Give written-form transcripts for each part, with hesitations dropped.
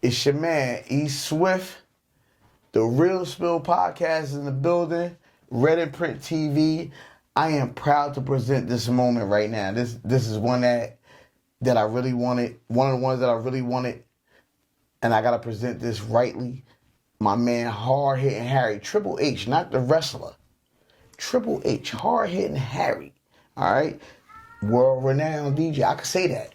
It's your man, E. Swift. The R3AL SPILL Podcast is in the building. Red and Print TV. I am proud to present this moment right now. This is one that I really wanted. One of the ones that I really wanted. And I got to present this rightly. My man, Hard Hitting Harry. Triple H, not the wrestler. Triple H, Hard Hitting Harry. All right? World-renowned DJ. I can say that.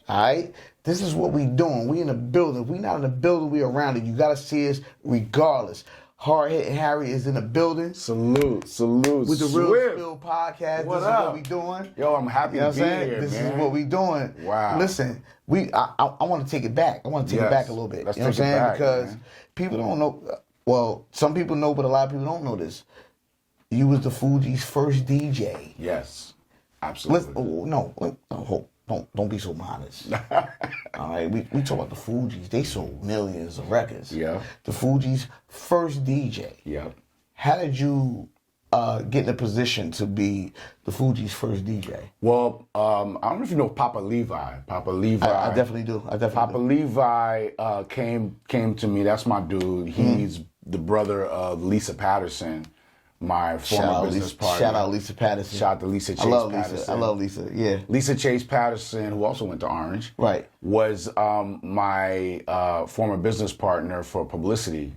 All right? This is what we doing. We in the building. If we not in the building, we around it. You got to see us regardless. Hard Hitting Harry is in the building. Salute. With the R3AL SPILL Podcast. What this up? is what we doing. Yo, I'm happy to be here, This man. is what we doing. Wow. Listen, I want to take it back. I want to take it back a little bit. Let's you know what I'm take it saying? back, Because man. people don't know. Well, some people know, but a lot of people don't know this. You was the Fugees' first DJ. Yes, absolutely. Don't be so modest. All right, we talk about the Fugees. They sold millions of records. Yeah. The Fugees' first DJ. Yep. How did you get in a position to be the Fugees' first DJ? Well, I don't know if you know Papa Levi. Papa Levi. I definitely do. Papa Levi came to me. That's my dude. He's the brother of Lisa Patterson, my former business partner. Shout out Lisa Patterson. Shout out to Lisa Chase Patterson. I love Lisa. Yeah. Lisa Chase Patterson, who also went to Orange, Right. was my former business partner for publicity,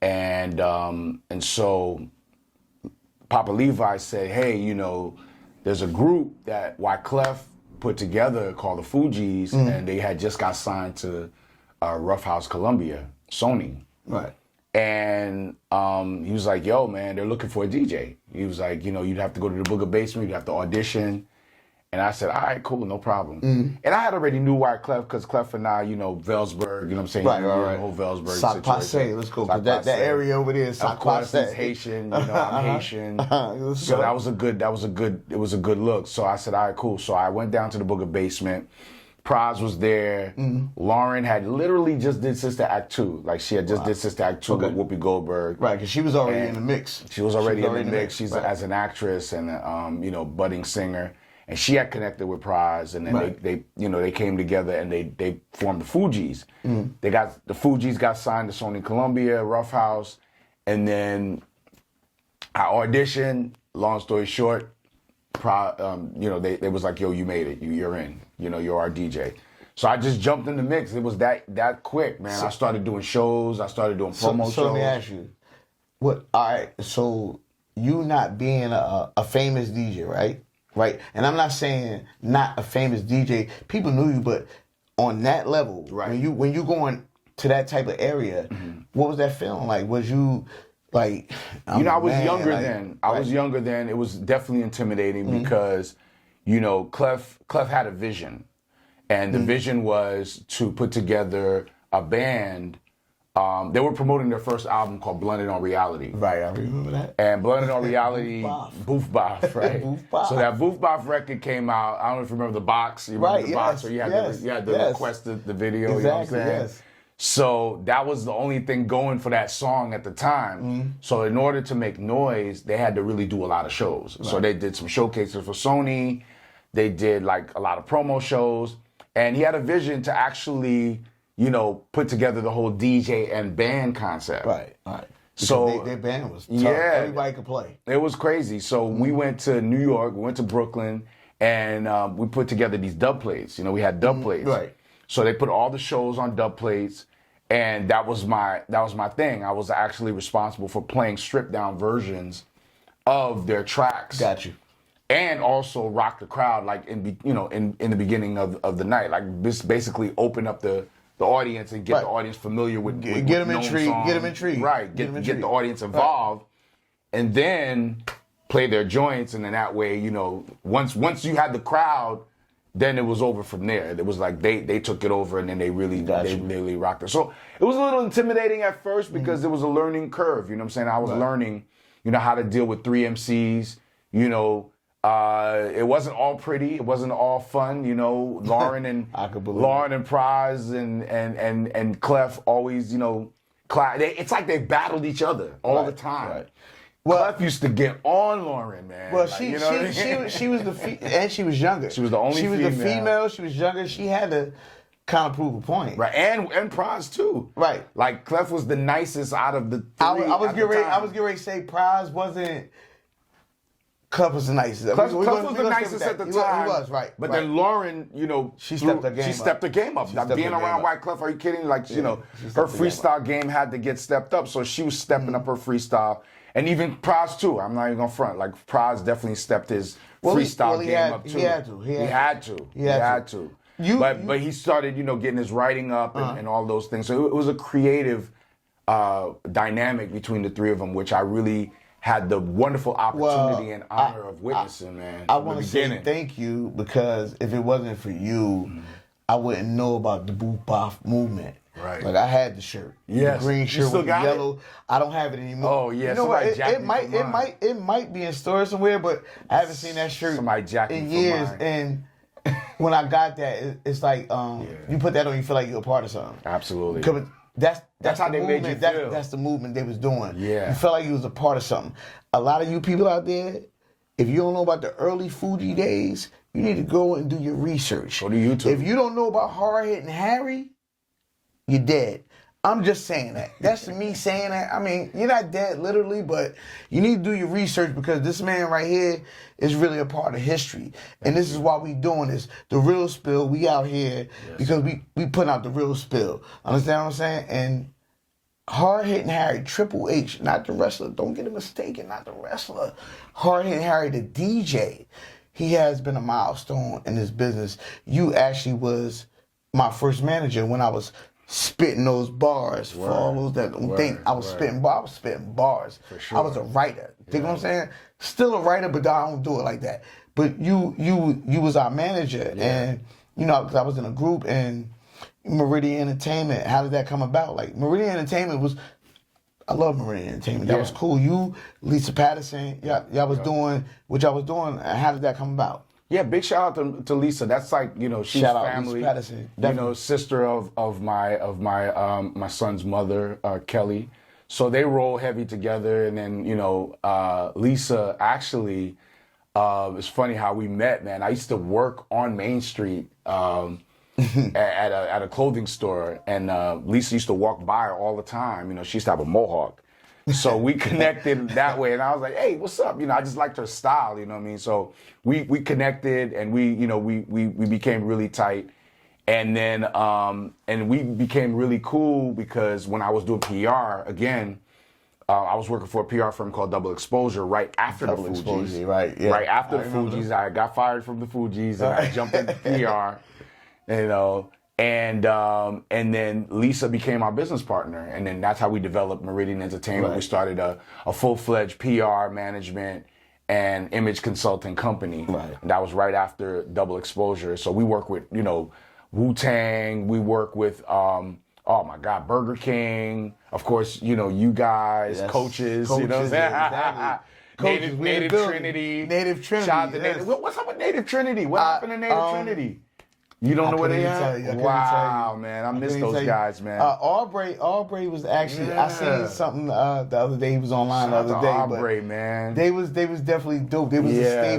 and so Papa Levi said, "Hey, you know, there's a group that Wyclef put together called the Fugees, and they had just got signed to Rough House Columbia, Sony." Right. And he was like, "Yo, man, they're looking for a DJ." He was like, "You know, you'd have to go to the Booger Basement, you'd have to audition." And I said, "All right, cool, no problem." And I had already knew Wyclef because Clef and I, you know, Velsburg, you know what I'm saying? Right. The whole Velsburg Sac situation. Passe, let's go. Sac That Passe. area over there is Sac Of course, Passe. he's Haitian, you know, I'm Haitian. Let's So go. it was a good look. So I said, all right, cool. So I went down to the Booger Basement. Praz was there. Lauren had literally just did Sister Act 2. Like she had just did Sister Act 2 with Whoopi Goldberg. Right, because she was already in the mix. She was already in the mix. She's right. as an actress and you know, budding singer. And she had connected with Praz, and then they came together and they formed the Fugees. The Fugees got signed to Sony Columbia, Rough House, and then I auditioned. Long story short, you know, they was like, "Yo, you made it. You're in. You know, you're our DJ." So I just jumped in the mix. It was that quick, man. I started doing shows. I started doing promo shows. So let me ask you, what? All right, so you not being a famous DJ, right? Right, and I'm not saying not a famous DJ. People knew you, but on that level, right? When you going to that type of area, what was that feeling like? Was you like, you know, I was younger then. I was younger then. It was definitely intimidating because, you know, Clef had a vision, and the vision was to put together a band. They were promoting their first album called Blunted on Reality. Right, I remember that. And Blunted on Reality, Boof Boff, right? Boof Boff. So that Boof Boff record came out. I don't know if you remember the box. You remember the box where you had to request the video. Exactly, you know what I'm saying? yes. So that was the only thing going for that song at the time. So in order to make noise, they had to really do a lot of shows. Right. So they did some showcases for Sony. They did like a lot of promo shows. And he had a vision to actually, you know, put together the whole DJ and band concept. Right. Because so their band was tough. Yeah, Everybody could play. It was crazy. So we went to New York, we went to Brooklyn, and we put together these dub plates. You know, we had dub plates. Right. So they put all the shows on dub plates, and that was my thing. I was actually responsible for playing stripped down versions of their tracks. Got you. And also rock the crowd, like in the beginning of the night, like this basically open up the audience and get the audience familiar with get them intrigued. Right, get the audience involved, and then play their joints, and then that way, you know, once you had the crowd, then it was over from there. It was like they took it over, and then they really rocked it. So it was a little intimidating at first because it was a learning curve. You know what I'm saying? I was learning, you know, how to deal with 3 MCs. You know. It wasn't all pretty. It wasn't all fun. You know, Lauren and Praz and Clef always, you know, it's like they battled each other all the time. Right. Well, Clef used to get on Lauren, man. Well, like, she was and she was younger. She was the only female. She was the female. She was younger. She had to kind of prove a point. Right, and Prize too. Right. Like Clef was the nicest out of the three. I was at getting the ready. time. I was getting ready to say Prize wasn't. Clef was the nicest. Clef We was gonna the stay with nicest that. at the He time. was right. But right. then Lauren, She stepped her game She up. stepped the game up. She Now, stepped being her game around up. White Clef, are you kidding? Like, she her stepped the game freestyle game had to get stepped up. So she was stepping up her freestyle. And even Prize too. I'm not even gonna front. Like Prize definitely stepped his freestyle game up too. He had to. He had to. But he started, getting his writing up and all those things. So it was a creative dynamic between the three of them, which I really had the wonderful opportunity and honor of witnessing, man. I want to say thank you, because if it wasn't for you, I wouldn't know about the boot bop movement. Right. Like I had the shirt, yes. the green shirt still with the got yellow. It? I don't have it anymore. Oh yeah, you know what? It might be in stores somewhere, but I haven't seen that shirt in years. And when I got that, it's like you put that on, you feel like you're a part of something. Absolutely. That's how the they made movement. you feel. That's the movement they was doing. Yeah. You felt like you was a part of something. A lot of you people out there, if you don't know about the early Fuji days, you need to go and do your research. Go to YouTube. If you don't know about Hard Hitting Harry, you're dead. I'm just saying that. That's me saying that. I mean, you're not dead literally, but you need to do your research, because this man right here is really a part of history. And this is why we doing this. The real spill, we out here because we putting out the real spill. Understand what I'm saying? And Hard Hitting Harry, Triple H, not the wrestler. Don't get it mistaken, not the wrestler. Hard Hitting Harry, the DJ. He has been a milestone in this business. You actually was my first manager when I was spitting those bars. For all those that don't think I was spitting bars. I was spitting bars. For sure. I was a writer. You know what I'm saying? Still a writer, but I don't do it like that. But you was our manager, and cause I was in a group, and Meridian Entertainment. How did that come about? Like Meridian Entertainment was. I love Meridian Entertainment. That was cool. You, Lisa Patterson, y'all was doing what y'all was doing. How did that come about? Yeah, big shout out to Lisa. That's like, she's shout family. Out Lisa Patterson. Sister of my son's mother, Kelly. So they roll heavy together. And then, Lisa actually, it's funny how we met, man. I used to work on Main Street at a clothing store, and Lisa used to walk by all the time. She used to have a mohawk. So we connected that way, and I was like, "Hey, what's up?" I just liked her style, you know what I mean? So we connected, and we became really tight, and then and we became really cool because when I was doing PR again, I was working for a PR firm called Double Exposure right after the Fugees. Right after the Fugees, I got fired from the Fugees, and I jumped into PR, And then Lisa became our business partner, and then that's how we developed Meridian Entertainment. We started a full-fledged PR management and image consulting company. And that was right after Double Exposure. So we work with, Wu-Tang. We work with, Burger King. Of course, you guys, coaches, you know what I'm saying? Native Trinity. Native Trinity. Shout out to what's up with Native Trinity? What happened to Native Trinity? You don't know where they are? Wow, man. I miss those guys, man. Aubrey was actually, I seen something the other day. He was online the other day. Aubrey, man. They was definitely dope. They was a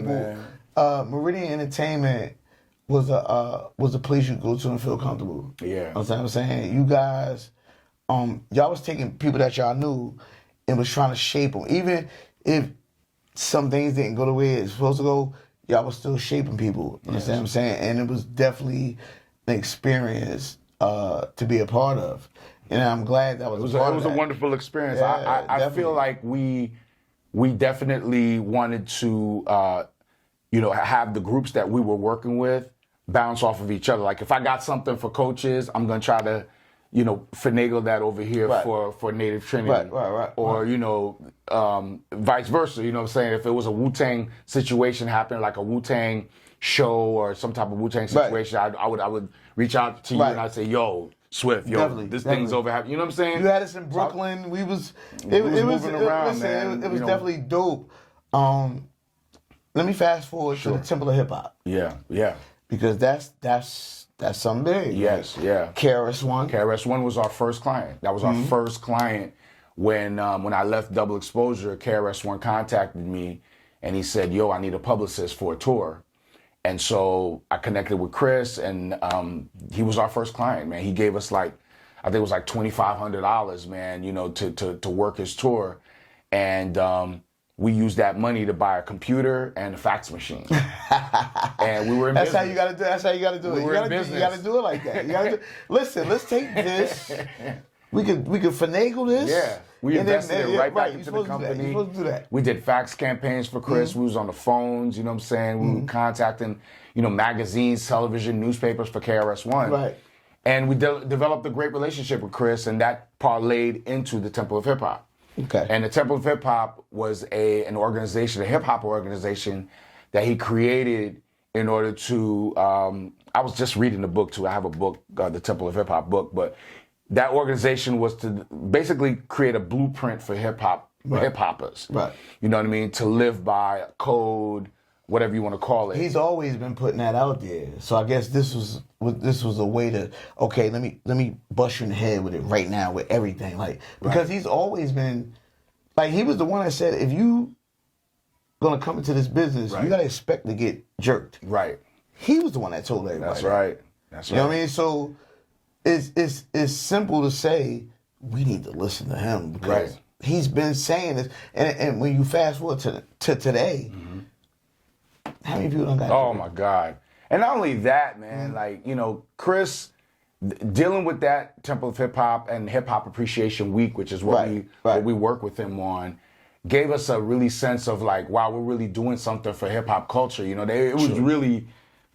stable. Meridian Entertainment was a place you go to and feel comfortable. Yeah. You know what I'm saying? You guys, y'all was taking people that y'all knew and was trying to shape them. Even if some things didn't go the way it's supposed to go, y'all was still shaping people. You understand what I'm saying? And it was definitely an experience to be a part of. And I'm glad that was a part of that. It was a wonderful experience. Yeah, I feel like we definitely wanted to, have the groups that we were working with bounce off of each other. Like if I got something for coaches, I'm going to try to, finagle that over here for Native Trinity. Right. Or, vice versa. You know what I'm saying? If it was a Wu-Tang situation happening, like a Wu-Tang show or some type of Wu-Tang situation, I would reach out to you and I'd say, yo, Swift, this thing's over. You know what I'm saying? You had us in Brooklyn. It was moving around, man. It was definitely dope. Let me fast forward to the Temple of Hip Hop. Yeah. Because that's something big. Yes, yeah. KRS-One. KRS-One was our first client. That was our first client when I left Double Exposure. KRS-One contacted me and he said, "Yo, I need a publicist for a tour." And so I connected with Chris, and he was our first client, man. He gave us I think it was like $2,500, man, to work his tour. And we used that money to buy a computer and a fax machine. And we were in That's business. how you got to do. That's how you got to do it. We were in You business. got to do it like that. You got to listen. Let's take this. We could finagle this. Yeah, we invested it right back into the company. You're supposed to do that. We did fax campaigns for Chris. We was on the phones. You know what I'm saying? We were contacting, magazines, television, newspapers for KRS-One. Right. And we developed a great relationship with Chris, and that parlayed into the Temple of Hip Hop. Okay. And the Temple of Hip Hop was an organization, a hip hop organization that he created in order to. I was just reading the book too. I have a book, the Temple of Hip Hop book, but that organization was to basically create a blueprint for hip hop, hip hoppers. Right. You know what I mean? To live by a code, whatever you want to call it. He's always been putting that out there. So I guess this was a way to, okay, let me bust you in the head with it right now with everything. Because he's always been, he was the one that said, if you gonna come into this business, you gotta expect to get jerked. Right. He was the one that told everybody. That's right. That's right. You know what I mean? So it's simple to say we need to listen to him because he's been saying this. And when you fast forward to today, how many people done got? Oh my God! And not only that, man. Chris dealing with that Temple of Hip Hop and Hip Hop Appreciation Week, which is what we work with him on, gave us a really sense of wow, we're really doing something for hip hop culture. It was really.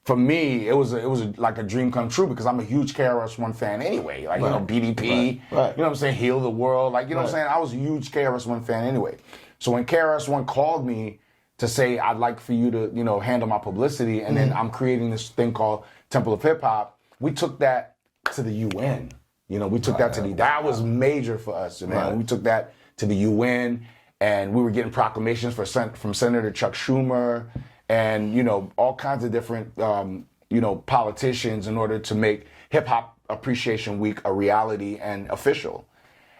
For me, it was like a dream come true because I'm a huge KRS-One fan anyway. BDP, you know what I'm saying, Heal the World. You know what I'm saying? I was a huge KRS-One fan anyway. So when KRS-One called me to say, I'd like for you to, handle my publicity, and then I'm creating this thing called Temple of Hip Hop, we took that to the UN. We took that to that was major for us, man. We took that to the UN, and we were getting proclamations from Senator Chuck Schumer, and all kinds of different politicians in order to make Hip Hop Appreciation Week a reality and official.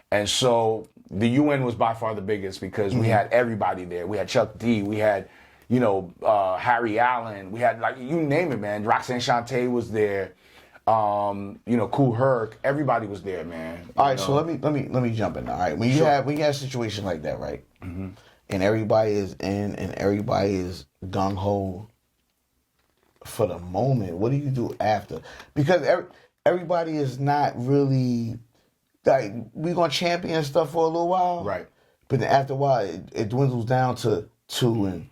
And so the UN was by far the biggest because we had everybody there. We had Chuck D, we had Harry Allen, we had you name it, man. Roxanne Shante was there, Kool Herc, everybody was there, man. All right, so let me jump in. All right, when you have a situation like that, right? And everybody is in and everybody is gung ho for the moment. What do you do after? Because everybody is not really we're gonna champion stuff for a little while, right? But then after a while, it dwindles down to two and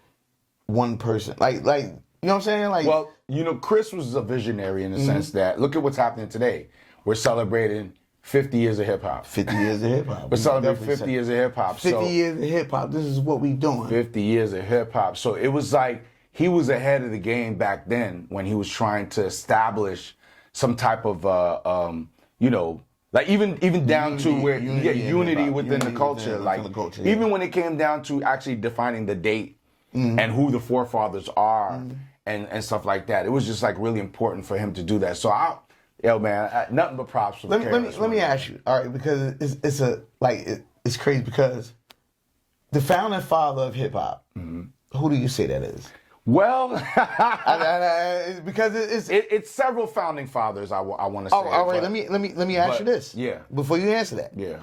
one person. You know what I'm saying? Chris was a visionary in the sense that look at what's happening today. We're celebrating 50 years of hip hop. 50 years of hip hop. We're celebrating 50 years of hip hop. 50 years of hip hop. This is what we doing. 50 years of hip hop. So it was he was ahead of the game back then when he was trying to establish some type of, even down to where you get unity within the culture. Even when it came down to actually defining the date and who the forefathers are and stuff like that. It was just really important for him to do that. So nothing but props for let me ask you, all right, because it's crazy because the founding father of hip hop, who do you say that is? Well, because it's several founding fathers. I want to say. Oh, all right. Let me ask you this. Yeah. Before you answer that. Yeah.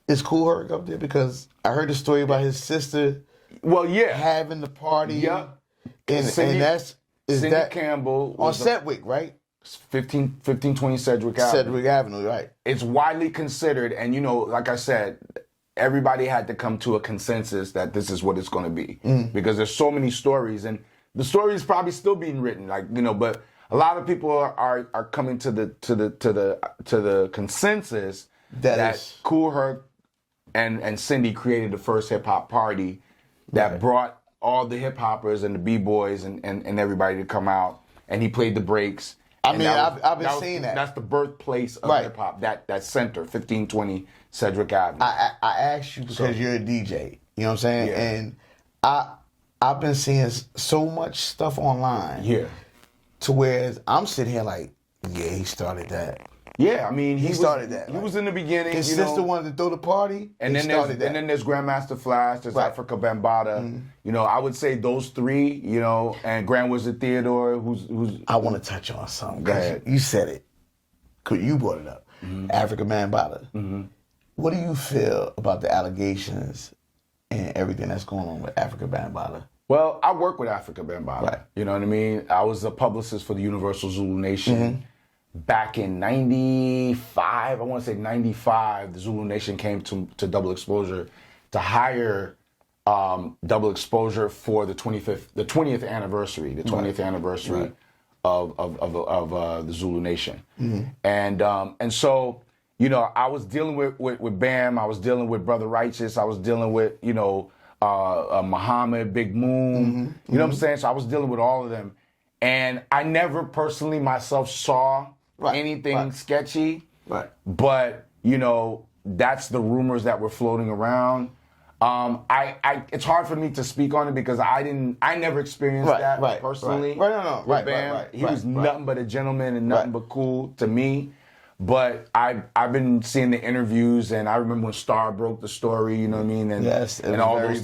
Is Kool Herc up there? Because I heard the story about his sister. Well, yeah. Having the party. Yeah. And Cindy Campbell on Sedgwick, right? 1520 Sedgwick Avenue. Sedgwick Avenue, right. It's widely considered, and like I said, everybody had to come to a consensus that this is what it's going to be. Because there's so many stories, and the story is probably still being written, but a lot of people are coming to the consensus that Kool Herc and Cindy created the first hip hop party that brought all the hip hoppers and the b-boys and everybody to come out, and he played the breaks. I've been seeing that. That's the birthplace of hip hop. That center, 1520 Sedgwick Avenue. I asked you because you're a DJ. You know what I'm saying? Yeah. And I've been seeing so much stuff online. Yeah. To where I'm sitting here he started that. Yeah, I mean, he started that. He was in the beginning. His sister wanted to throw the party, and then there's Grandmaster Flash, there's Africa Bambaataa. You know, I would say those three. You know, and Grand Wizard Theodore, who's. I want to touch on something. Go ahead. You said it. You brought it up. Africa Bambaataa. What do you feel about the allegations and everything that's going on with Africa Bambaataa? Well, I work with Africa Bambaataa. Right. You know what I mean? I was a publicist for the Universal Zulu Nation. Back in 95, I want to say 95, the Zulu Nation came to Double Exposure to hire Double Exposure for the 20th anniversary, of the Zulu Nation. And so, you know, I was dealing with Bam, I was dealing with Brother Righteous, I was dealing with, you know, Muhammad, Big Moon, you know what I'm saying? So I was dealing with all of them. And I never personally myself saw anything sketchy. Right. But, you know, that's the rumors that were floating around. It's hard for me to speak on it because I never experienced that personally. With Bam. He was nothing but a gentleman and nothing but cool to me. But I've been seeing the interviews, and I remember when Star broke the story, you know what I mean, and all those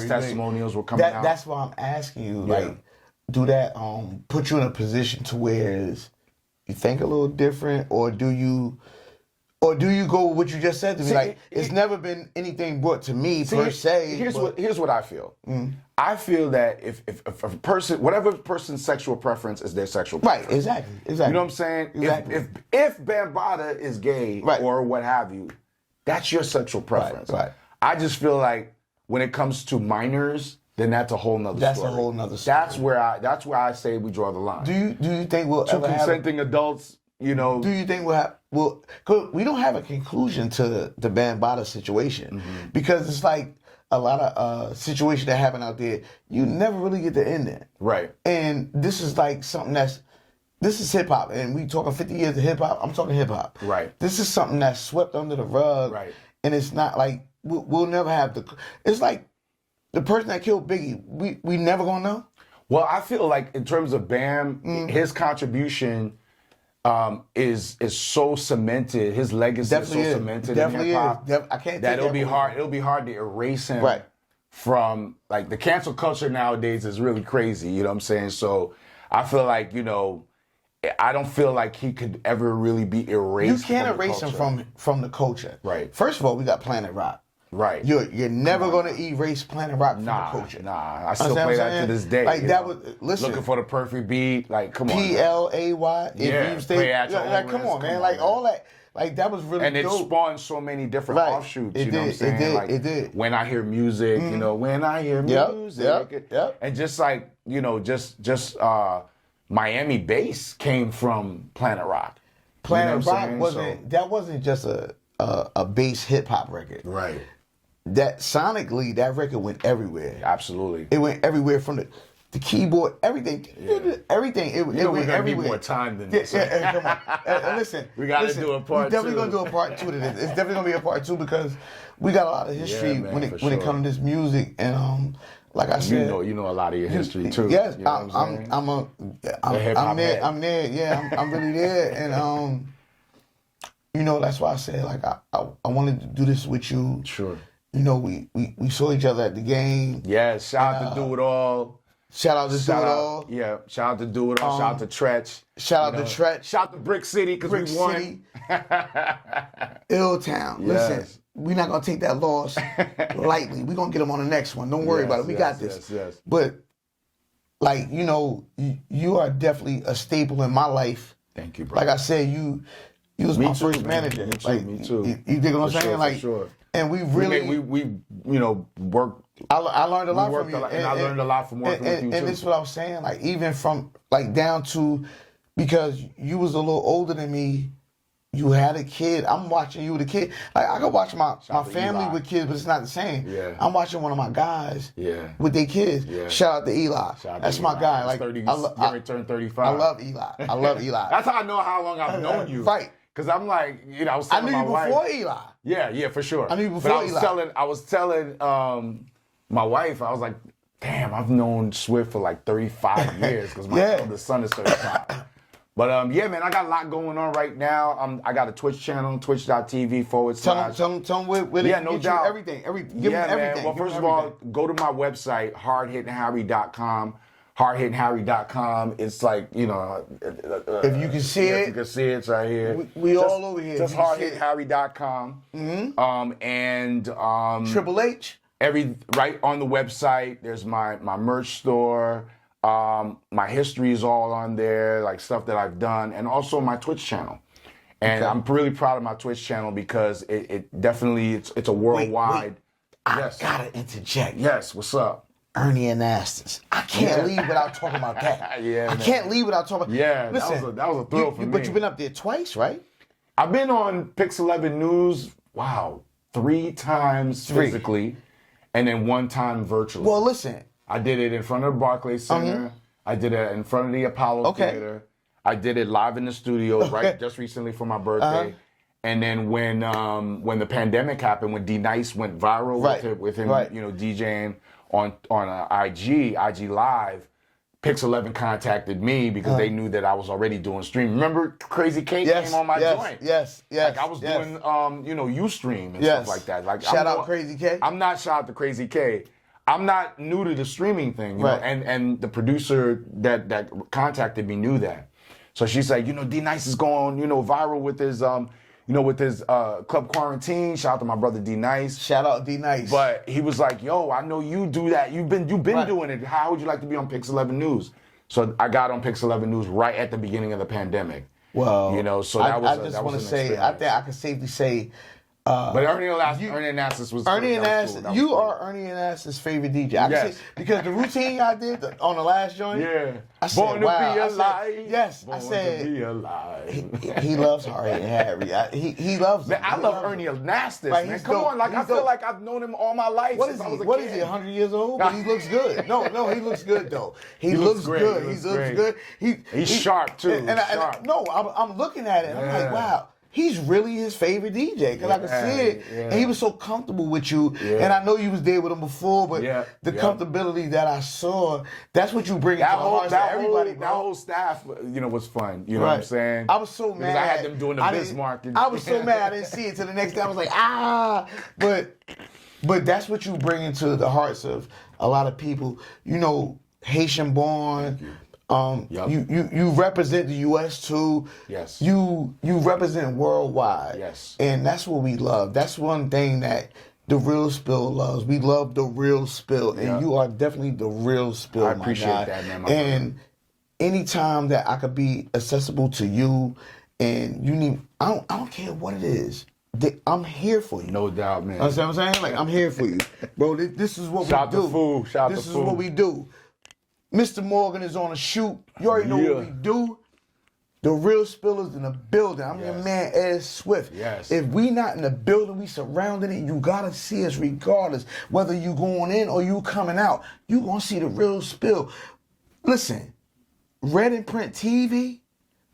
testimonials were coming out. That's why I'm asking you, like, do that put you in a position to where you think a little different, or do you go with what you just said to me? Like, it's never been anything brought to me per se. Here's what I feel. I feel that if a person, whatever person's sexual preference is their sexual preference. Right, exactly. You know what I'm saying? Exactly. If Bambaataa is gay or what have you, that's your sexual preference. Right. I just feel like when it comes to minors, then that's a whole nother story. That's a whole nother story. That's where I say we draw the line. Do you think we'll Two ever consenting adults, you know. Do you think we'll have, cause we don't have a conclusion to the Bambaataa situation because it's like a lot of situations that happen out there, you never really get the end in. Right. And this is like something this is hip hop, and we talking 50 years of hip hop. I'm talking hip hop. Right. This is something that's swept under the rug. Right. And it's not like we'll never have it's like the person that killed Biggie, we never gonna know. Well, I feel like in terms of Bam, his contribution is so cemented. His legacy is so cemented in hip hop. I can't. That it'll be hard. It'll be hard to erase him. From, like, the cancel culture nowadays is really crazy. You know what I'm saying? So I feel like, you know, I don't feel like he could ever really be erased. You can't erase him from the culture. Right. First of all, we got Planet Rock. Right. You're never going to erase Planet Rock from the culture. Nah. I still play that to this day. Like, that was, listen. Looking for the perfect beat. Like, come on. PLAY. Yeah, play at your own like, come on, man. Like, all that. Like, that was really dope. And it spawned so many different offshoots. You know what I'm saying? It did. When I hear music, you know, when I hear music. Yep. And just like, you know, just Miami bass came from Planet Rock. Planet Rock wasn't just a bass hip hop record. Right. That sonically, that record went everywhere. Absolutely. It went everywhere from the keyboard, everything. Everything. It went everywhere. Need more time than this. Come on. Listen. We got to do a part 2. We're definitely going to do a part 2 to this. It's definitely going to be a part 2 because we got a lot of history when it comes to this music. And like I said, you know a lot of your history too. Yes, you know I'm there. I'm there. Yeah, I'm really there. And you know, that's why I said, like, I wanted to do this with you. Sure. You know, we saw each other at the game. Yes, shout out to Do It All. Shout out to Do It All. Yeah, shout out to Do It All. Shout out to Tretch. Shout out to Tretch. Shout out to Brick City because we won. Ill Town. Yes. Listen, we're not going to take that loss lightly. We're going to get them on the next one. Don't worry about it. We got this. Yes. But, like, you know, you are definitely a staple in my life. Thank you, bro. Like I said, you was my first manager. Me too. You dig what I'm saying? Like, sure. And we really, we you know, worked. I learned a lot from you, and I learned a lot from working with you too. And this is what I was saying, like, even from, like, down to, because you was a little older than me, you had a kid. I'm watching you with a kid. Like, I could watch my family with kids, but it's not the same. Yeah. I'm watching one of my guys with their kids. Yeah. Shout out to Eli. That's my guy. Like, I turned 35. I love Eli. That's how I know how long I've known you. Right. Because I'm like, you know, I was telling my wife. I knew you before Eli. Yeah, for sure. I knew you before Eli. I was telling my wife, I was like, damn, I've known Swift for like 35 years because my eldest son is 35. But yeah, man, I got a lot going on right now. I got a Twitch channel, twitch.tv/. Tell them where they Yeah, can no get doubt. you everything. Give them everything. Man. Well, Give first them of all, everything. go to my website, hardhittingharry.com. Hardhittingharry.com. It's like, you know, If you can see yes, it. you can see it, it's right here. We all over here. Just You can see it. hardhittingharry.com. Triple H. Right on the website, there's my merch store. My history is all on there, like stuff that I've done, and also my Twitch channel. And I'm really proud of my Twitch channel because it definitely it's a worldwide. I gotta interject. Yes, what's up? Ernie Anastas. I can't leave without talking about that. I can't leave without talking about Yeah, listen, that was a thrill for me. But you've been up there twice, right? I've been on Pix11 News, 3 times physically, and then 1 time virtually. Well, listen. I did it in front of the Barclays Center. I did it in front of the Apollo Theater. I did it live in the studio just recently for my birthday. And then when the pandemic happened, when D Nice went viral with him you know, DJing on IG Live, Pix11 contacted me because they knew that I was already doing streaming. Remember Crazy K came on my joint? Yes. Like I was doing you know, Ustream and stuff like that. Like shout out Crazy K. I'm not shout out to Crazy K. I'm not new to the streaming thing, you know, and the producer that contacted me knew that. So she's like, you know, D Nice is going, you know, viral with his Club Quarantine. Shout out to my brother D Nice. Shout out D Nice. But he was like, yo, I know you do that. You've been doing it. How would you like to be on Pix11 News? So I got on Pix11 News right at the beginning of the pandemic. Well, you know, so that was I just want to say, I think I can safely say. But Ernie Anastas was Ernie Anastas. Anastas. You are Ernie Anastas' favorite DJ. I can say, because the routine I did on the last joint. Yeah. I said, Born to wow. be alive. Yes. Born I said. to be alive. He loves Harry. He loves. Man, I love Ernie Anastas. Man, come on, like I feel like I've known him all my life. What is he? What is he? 100 years old? But he looks good. No, he looks good though. He looks good. He looks good. He's sharp too. I'm looking at it. And I'm like, wow. He's really his favorite DJ because I could see it, and he was so comfortable with you. And I know you was there with him before, but the comfortability that I saw, that's what you bring into the hearts of everybody, bro. That whole staff, you know, was fun. You know what I'm saying? I was so mad. Because I had them doing the Bismarck. I was so mad I didn't see it till the next day. I was like, but that's what you bring into the hearts of a lot of people. You know, Haitian born. You represent the U.S. too. Yes. You represent worldwide. Yes. And that's what we love. That's one thing that the Real Spill loves. We love the Real Spill, and you are definitely the Real Spill. I appreciate that, man. And anytime that I could be accessible to you, and you need, I don't care what it is. I'm here for you. No doubt, man. Understand what I'm saying? Like, I'm here for you, bro. This is what we do. Shout to Fool. This is what we do. Mr. Morgan is on a shoot. You already know what we do. The Real Spill is in the building. I'm your man, Ed Swift. Yes. If we not in the building, we surrounded it, you gotta see us regardless. Whether you going in or you coming out, you gonna see the Real Spill. Listen, Red and Print TV,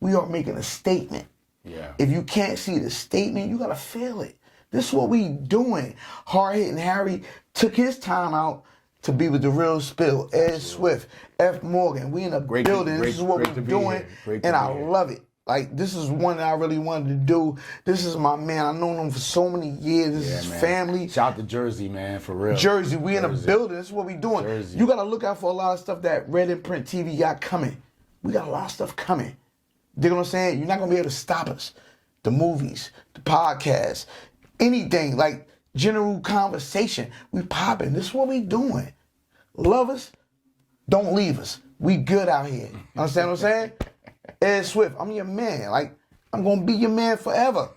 we are making a statement. Yeah. If you can't see the statement, you gotta feel it. This is what we doing. Hard Hitting Harry took his time out to be with the Real Spill, Ed Swift, F. Morgan. We in the building. This is what we're doing, and I love it. Like, this is one that I really wanted to do. This is my man. I've known him for so many years. This is family. Shout out to Jersey, man, for real. Jersey, we in the building. This is what we doing. Jersey. You got to look out for a lot of stuff that Red and Print TV got coming. We got a lot of stuff coming. You know what I'm saying? You're not going to be able to stop us. The movies, the podcasts, anything. Like, general conversation. We popping. This is what we doing. Love us, don't leave us. We good out here. Understand what I'm saying? Ed Swift, I'm your man. Like, I'm gonna be your man forever.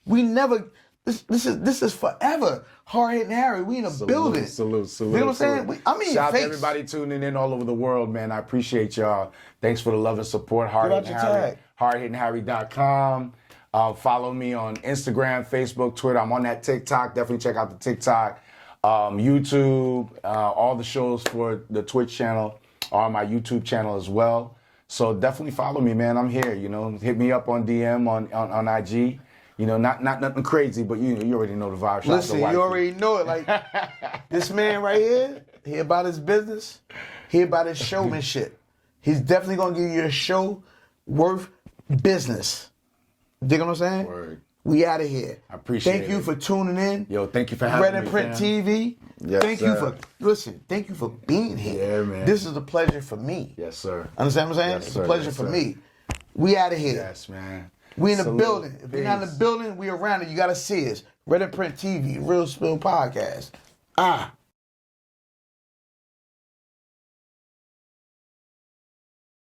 We never. This is forever. Hard Hitting Harry. We in a building. Salute. You know what I'm saying? I'm in your Shout out face. to everybody tuning in all over the world, man. I appreciate y'all. Thanks for the love and support. Hard Give out Hitting your Harry. tag. Hardhittingharry.com. Follow me on Instagram, Facebook, Twitter. I'm on that TikTok. Definitely check out the TikTok. YouTube, all the shows for the Twitch channel are on my YouTube channel as well. So definitely follow me, man. I'm here. You know, hit me up on DM on IG. You know, not nothing crazy, but you already know the vibe. Listen, you already know it. Like, this man right here, he about his business, he about his showmanship. He's definitely gonna give you a show worth business. Dig what I'm saying? Word. We out of here. I appreciate Thank you it. for tuning in. Yo, thank you for having Red me. and Print fam. TV. Yes, thank sir. you for thank you for being here. Yeah, man. This is a pleasure for me. Yes, sir. Understand what I'm saying? Yes, It's sir. a pleasure Yes, for sir. me. We out of here. Yes, man. We in the Salute. building. If you're not in the Peace. building, we around it. You gotta see us. Red and Print TV, Real Spill Podcast.